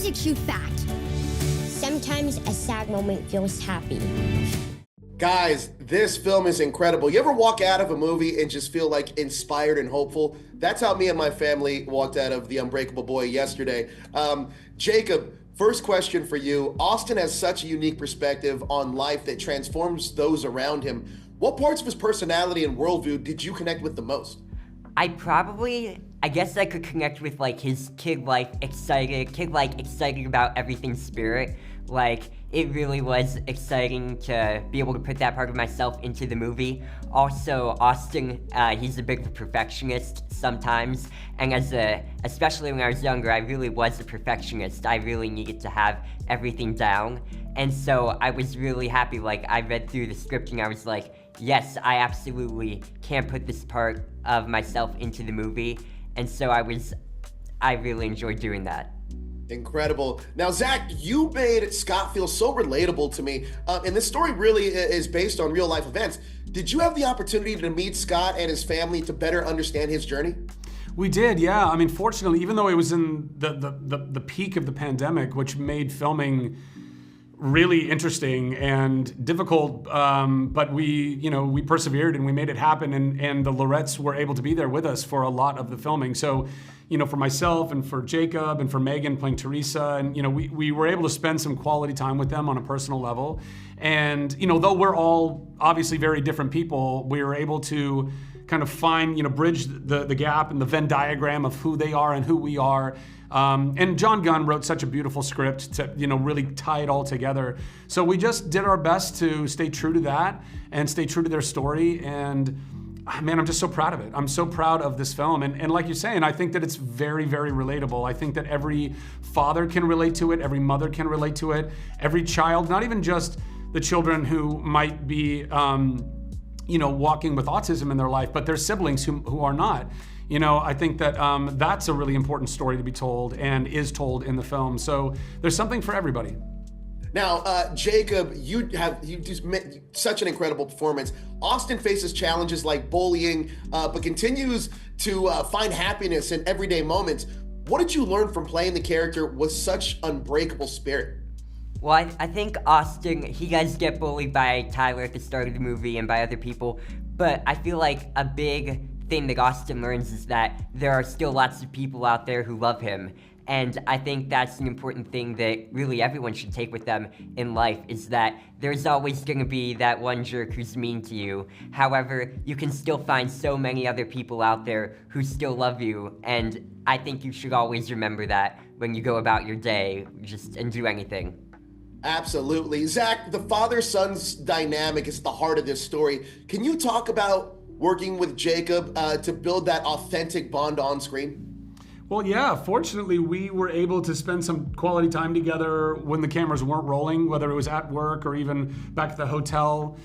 music's you fat. Sometimes a sad moment feels happy. Guys, this film is incredible. You ever walk out of a movie and just feel like inspired and hopeful? That's how me and my family walked out of The Unbreakable Boy yesterday. Jacob, first question for you. Austin has such a unique perspective on life that transforms those around him. What parts of his personality and worldview did you connect with the most? I guess I could connect with like his kid-like excited about everything spirit. Like, it really was exciting to be able to put that part of myself into the movie. Also, Austin, he's a bit of a perfectionist sometimes, and especially when I was younger, I really was a perfectionist. I really needed to have everything down, and so I was really happy. Like, I read through the script and I was like, yes, I absolutely can put this part of myself into the movie, and so I really enjoyed doing that. Incredible. Now, Zach, you made Scott feel so relatable to me, and this story really is based on real life events. Did you have the opportunity to meet Scott and his family to better understand his journey? We did, yeah. I mean, fortunately, even though it was in the peak of the pandemic, which made filming really interesting and difficult, but we persevered and we made it happen, and the Lorettes were able to be there with us for a lot of the filming. So, for myself and for Jacob and for Megan playing Teresa, and we were able to spend some quality time with them on a personal level. And though we're all obviously very different people, we were able to kind of find, bridge the gap and the Venn diagram of who they are and who we are. And Jon Gunn wrote such a beautiful script to, really tie it all together. So we just did our best to stay true to that and stay true to their story. And man, I'm just so proud of it. I'm so proud of this film. And like you're saying, I think that it's very, very relatable. I think that every father can relate to it. Every mother can relate to it. Every child, not even just the children who might be, walking with autism in their life, but their siblings who are not. I think that that's a really important story to be told and is told in the film. So there's something for everybody. Now, Jacob, you just made such an incredible performance. Austin faces challenges like bullying, but continues to find happiness in everyday moments. What did you learn from playing the character with such unbreakable spirit? Well, I think Austin, he does get bullied by Tyler at the start of the movie and by other people, but I feel like a big thing that Austin learns is that there are still lots of people out there who love him. And I think that's an important thing that really everyone should take with them in life, is that there's always going to be that one jerk who's mean to you. However, you can still find so many other people out there who still love you, and I think you should always remember that when you go about your day and do anything. Absolutely. Zach, the father-son's dynamic is at the heart of this story. Can you talk about working with Jacob to build that authentic bond on screen? Well, yeah, fortunately, we were able to spend some quality time together when the cameras weren't rolling, whether it was at work or even back at the hotel.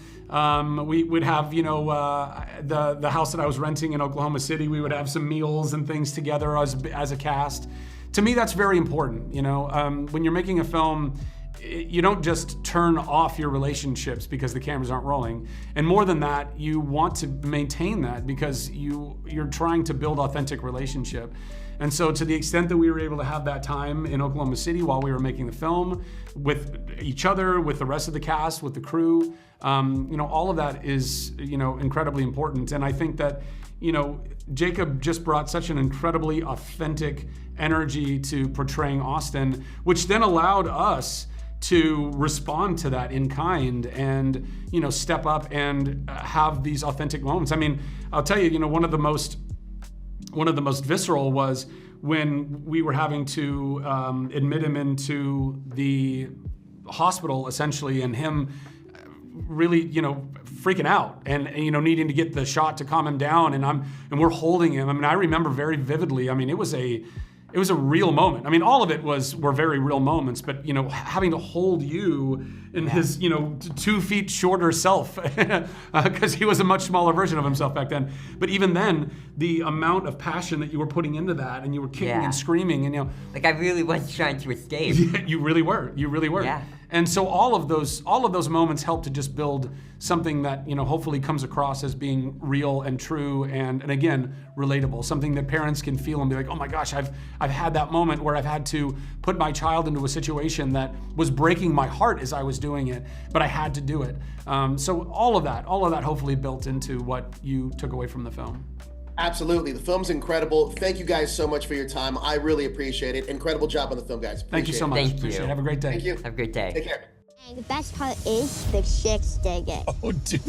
We would have, the house that I was renting in Oklahoma City, we would have some meals and things together as a cast. To me, that's very important. When you're making a film, you don't just turn off your relationships because the cameras aren't rolling. And more than that, you want to maintain that because you're trying to build authentic relationship. And so to the extent that we were able to have that time in Oklahoma City while we were making the film with each other, with the rest of the cast, with the crew, all of that is, incredibly important. And I think that, Jacob just brought such an incredibly authentic energy to portraying Austin, which then allowed us to respond to that in kind and, step up and have these authentic moments. I mean, I'll tell you, one of the most visceral was when we were having to admit him into the hospital, essentially, and him really, freaking out and needing to get the shot to calm him down, and we're holding him. I mean, I remember very vividly. I mean, it was a real moment. I mean, all of it were very real moments, but having to hold you in his 2 feet shorter self, because he was a much smaller version of himself back then. But even then, the amount of passion that you were putting into that, and you were kicking and screaming, and like I really was trying to escape. You really were. Yeah. And so all of those moments help to just build something that, hopefully comes across as being real and true and again, relatable. Something that parents can feel and be like, oh my gosh, I've had that moment where I've had to put my child into a situation that was breaking my heart as I was doing it, but I had to do it. So all of that hopefully built into what you took away from the film. Absolutely. The film's incredible. Thank you guys so much for your time. I really appreciate it. Incredible job on the film, guys. Thank you so much. Thank you. Appreciate it. Have a great day. Thank you. Have a great day. Take care. And the best part is the chicks dig it. Oh, dude.